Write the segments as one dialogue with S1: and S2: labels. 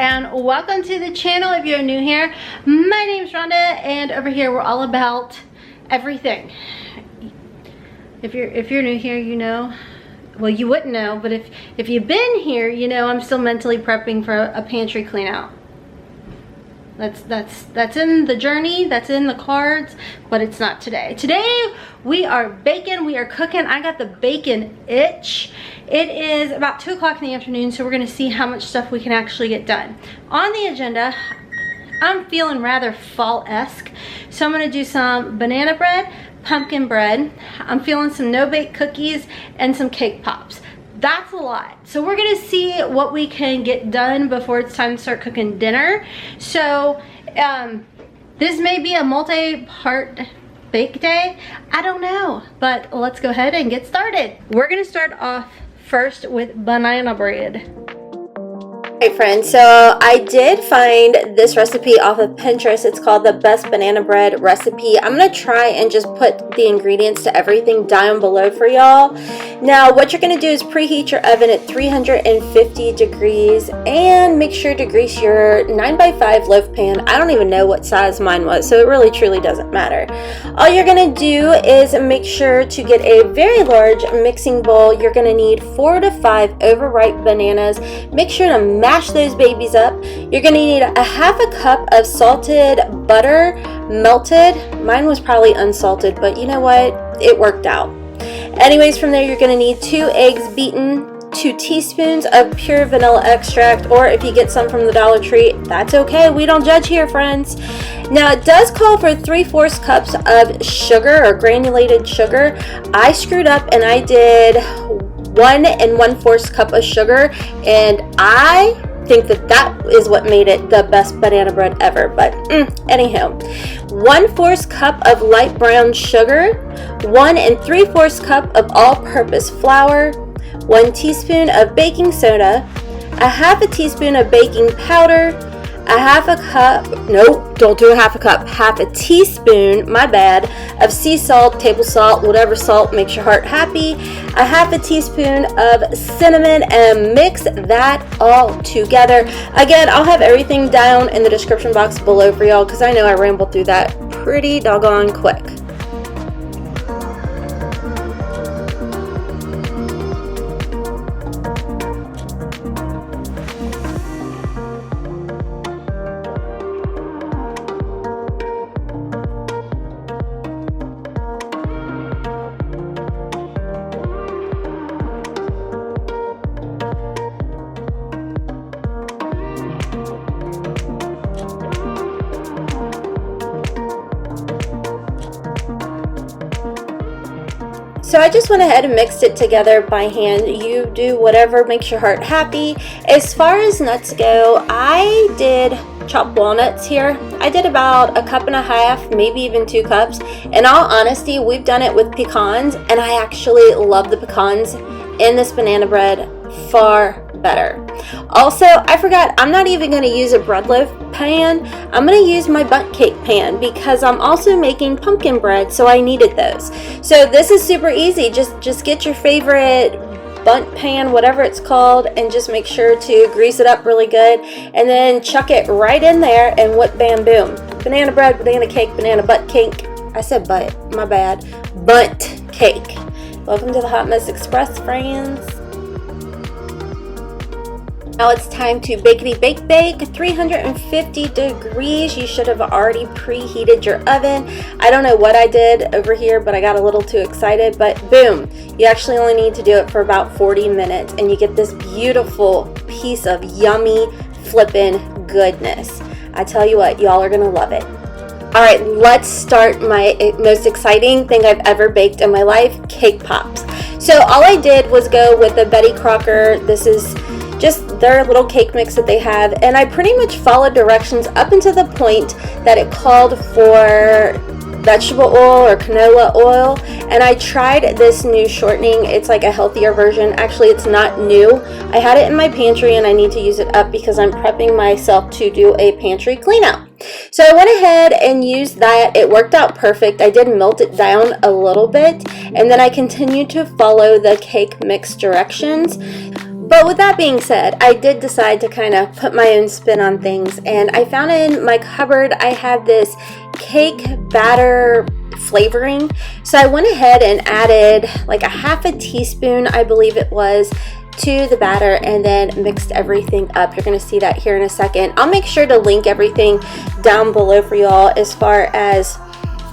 S1: and welcome to the channel. If you're new here, my name's Rhonda, and over here we're all about everything. If you're new here, you know, well, you wouldn't know, but if you've been here, you know I'm still mentally prepping for a pantry clean out. That's in the journey, that's in the cards, but it's not today. Today we are baking, we are cooking. I got the bacon itch. It is about 2 o'clock in the afternoon, so we're gonna see how much stuff we can actually get done. On the agenda, I'm feeling rather fall-esque, so I'm gonna do some banana bread, pumpkin bread. I'm feeling some no-bake cookies and some cake pops. That's a lot. So we're gonna see what we can get done before it's time to start cooking dinner. So this may be a multi-part bake day. I don't know, but let's go ahead and get started. We're gonna start off first with banana bread. Hey friends, so I did find this recipe off of Pinterest. It's called the best banana bread recipe. I'm gonna try and just put the ingredients to everything down below for y'all. Now what you're gonna do is preheat your oven at 350 degrees and make sure to grease your 9x5 loaf pan. I don't even know what size mine was, so it really truly doesn't matter. All you're gonna do is make sure to get a very large mixing bowl. You're gonna need 4 to 5 overripe bananas. Make sure to mash those babies up. You're gonna need a half a cup of salted butter, melted. Mine was probably unsalted, but you know what? It worked out. Anyways, from there you're gonna need 2 eggs beaten, 2 teaspoons of pure vanilla extract, or if you get some from the Dollar Tree, that's okay. We don't judge here, friends. Now it does call for 3/4 cups of sugar or granulated sugar. I screwed up and I did 1 1/4 cup of sugar, and I think that is what made it the best banana bread ever. But anyhow, 1/4 cup of light brown sugar, 1 3/4 cup of all-purpose flour, 1 teaspoon of baking soda, a half a teaspoon of baking powder, a half a cup, nope, don't do a half a cup, half a teaspoon, my bad, of sea salt, table salt, whatever salt makes your heart happy, a half a teaspoon of cinnamon, and mix that all together. Again, I'll have everything down in the description box below for y'all because I know I rambled through that pretty doggone quick. So I just went ahead and mixed it together by hand. You do whatever makes your heart happy. As far as nuts go, I did chopped walnuts here. I did about 1.5 cups, maybe even 2 cups. In all honesty, we've done it with pecans, and I actually love the pecans in this banana bread far better. Also, I forgot, I'm not even going to use a bread loaf pan. I'm going to use my bundt cake pan because I'm also making pumpkin bread, so I needed those. So this is super easy. Just get your favorite bundt pan, whatever it's called, and just make sure to grease it up really good, and then chuck it right in there, and what, bam, boom. Banana bread, banana cake, banana butt cake. I said butt, my bad. Bundt cake. Welcome to the Hot Mess Express, friends. Now it's time to bakety bake 350 degrees. You should have already preheated your oven. I don't know what I did over here, but I got a little too excited, but boom, you actually only need to do it for about 40 minutes and you get this beautiful piece of yummy flippin' goodness. I tell you what, y'all are gonna love it. All right, let's start my most exciting thing I've ever baked in my life, cake pops. So all I did was go with the Betty Crocker. This is just their little cake mix that they have, and I pretty much followed directions up until the point that it called for vegetable oil or canola oil, and I tried this new shortening. It's like a healthier version. Actually, it's not new. I had it in my pantry and I need to use it up because I'm prepping myself to do a pantry clean out. So I went ahead and used that. It worked out perfect. I did melt it down a little bit, and then I continued to follow the cake mix directions. But with that being said, I did decide to kind of put my own spin on things, and I found in my cupboard I had this cake batter flavoring. So I went ahead and added like a half a teaspoon, I believe it was, to the batter, and then mixed everything up. You're going to see that here in a second. I'll make sure to link everything down below for y'all as far as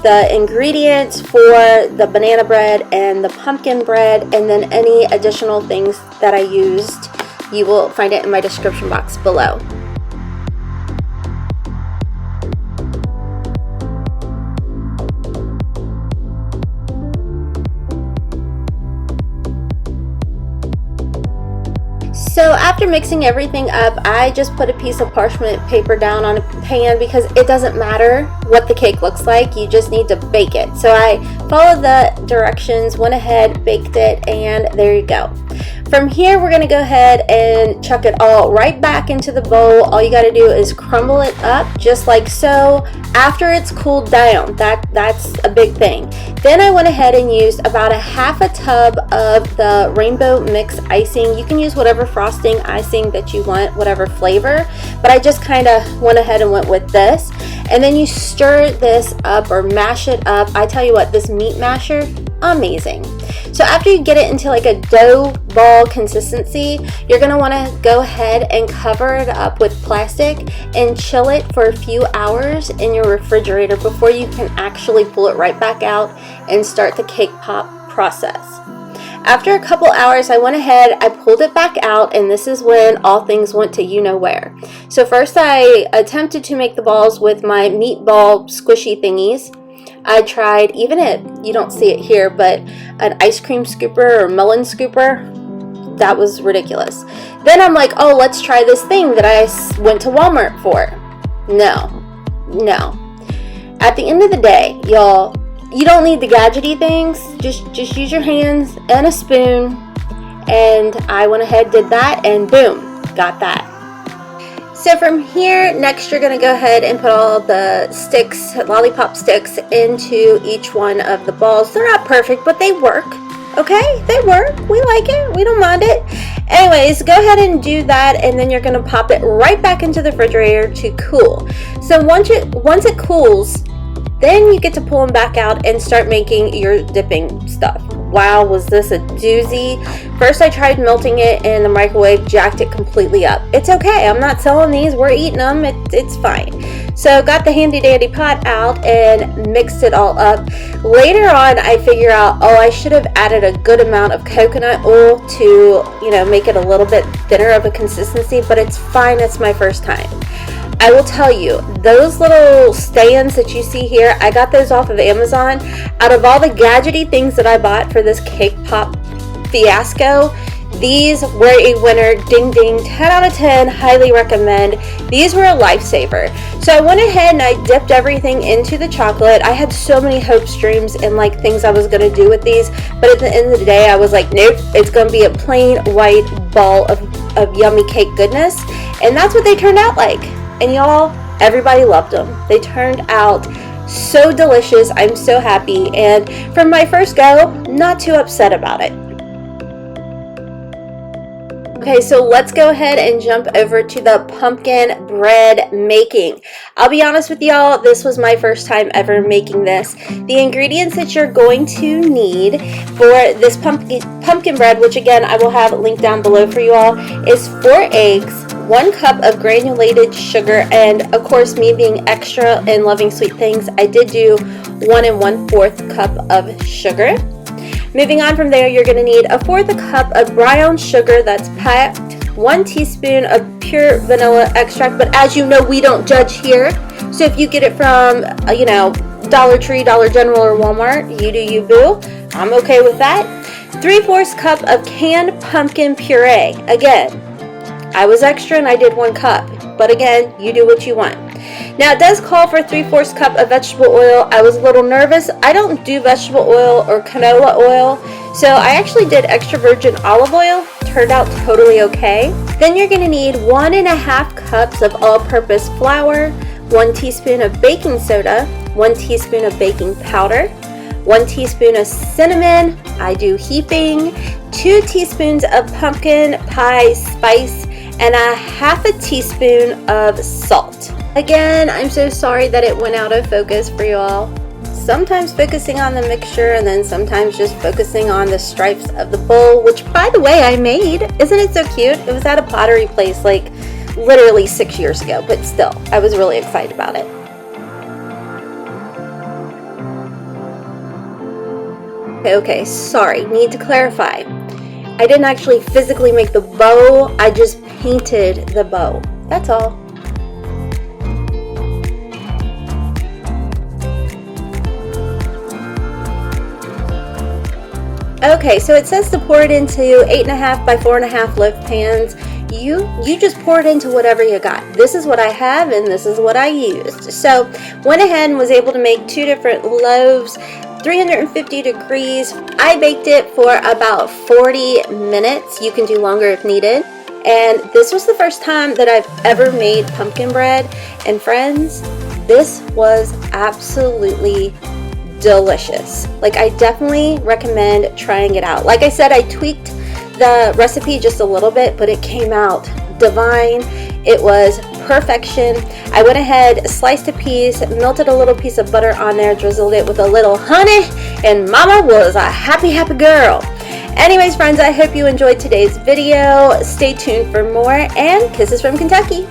S1: the ingredients for the banana bread and the pumpkin bread, and then any additional things that I used. You will find it in my description box below. So after mixing everything up, I just put a piece of parchment paper down on a pan because it doesn't matter what the cake looks like, you just need to bake it. So I followed the directions, went ahead, baked it, and there you go. From here, we're going to go ahead and chuck it all right back into the bowl. All you got to do is crumble it up just like so after it's cooled down. That's a big thing. Then I went ahead and used about a half a tub of the rainbow mix icing. You can use whatever frosting icing that you want, whatever flavor, but I just kind of went ahead and went with this. And then you stir this up or mash it up. I tell you what, this meat masher, amazing. So after you get it into like a dough ball consistency, you're going to want to go ahead and cover it up with plastic and chill it for a few hours in your refrigerator before you can actually pull it right back out and start the cake pop process. After a couple hours, I went ahead, I pulled it back out, and this is when all things went to you know where. So first I attempted to make the balls with my meatball squishy thingies. I tried even you don't see it here, but an ice cream scooper or melon scooper. That was ridiculous. Then I'm like, oh, let's try this thing that I went to Walmart for. No. At the end of the day, y'all, you don't need the gadgety things. Just use your hands and a spoon. And I went ahead, did that, and boom, got that. So from here, next you're going to go ahead and put all the sticks, lollipop sticks, into each one of the balls. They're not perfect, but they work. Okay, they work. We like it. We don't mind it. Anyways, go ahead and do that, and then you're going to pop it right back into the refrigerator to cool. So once it cools, then you get to pull them back out and start making your dipping stuff. Wow, was this a doozy. First I tried melting it in the microwave, jacked it completely up. It's okay, I'm not selling these, we're eating them, it's fine. So got the handy dandy pot out and mixed it all up. Later on I figure out, oh, I should have added a good amount of coconut oil to, make it a little bit thinner of a consistency, but it's fine, it's my first time. I will tell you, those little stands that you see here, I got those off of Amazon. Out of all the gadgety things that I bought for this cake pop fiasco, these were a winner. Ding ding, 10 out of 10, highly recommend. These were a lifesaver. So I went ahead and I dipped everything into the chocolate. I had so many hopes, dreams, and things I was going to do with these, but at the end of the day I was like, nope, it's going to be a plain white ball of yummy cake goodness, and that's what they turned out like. And y'all, everybody loved them. They turned out so delicious. I'm so happy. And from my first go, not too upset about it. Okay, so let's go ahead and jump over to the pumpkin bread making. I'll be honest with y'all, this was my first time ever making this. The ingredients that you're going to need for this pumpkin bread, which again I will have linked down below for you all, is 4 eggs, 1 cup of granulated sugar, and of course, me being extra and loving sweet things, I did do 1 1/4 cup of sugar. Moving on from there, you're going to need 1/4 cup of brown sugar that's packed, 1 teaspoon of pure vanilla extract, but as you know, we don't judge here. So if you get it from, Dollar Tree, Dollar General, or Walmart, you do you, boo. I'm okay with that. 3/4 cup of canned pumpkin puree. Again, I was extra and I did 1 cup, but again, you do what you want. Now it does call for 3/4 cup of vegetable oil. I was a little nervous. I don't do vegetable oil or canola oil, so I actually did extra virgin olive oil. Turned out totally okay. Then you're going to need 1 1/2 cups of all-purpose flour, 1 teaspoon of baking soda, 1 teaspoon of baking powder, 1 teaspoon of cinnamon, I do heaping, 2 teaspoons of pumpkin pie spice, and a half a teaspoon of salt. Again, I'm so sorry that it went out of focus for you all. Sometimes focusing on the mixture and then sometimes just focusing on the stripes of the bowl, which by the way I made. Isn't it so cute? It was at a pottery place like literally 6 years ago, but still, I was really excited about it. Okay, sorry, need to clarify. I didn't actually physically make the bow, I just painted the bow. That's all. Okay, so it says to pour it into 8.5 by 4.5 loaf pans. You just pour it into whatever you got. This is what I have and this is what I used. So went ahead and was able to make 2 different loaves, 350 degrees. I baked it for about 40 minutes. You can do longer if needed. And this was the first time that I've ever made pumpkin bread. And friends, this was absolutely delicious. Like, I definitely recommend trying it out. Like I said, I tweaked the recipe just a little bit, but it came out divine. It was perfection. I went ahead, sliced a piece, melted a little piece of butter on there, drizzled it with a little honey, and mama was a happy girl. Anyways, friends, I hope you enjoyed today's video. Stay tuned for more, and kisses from Kentucky.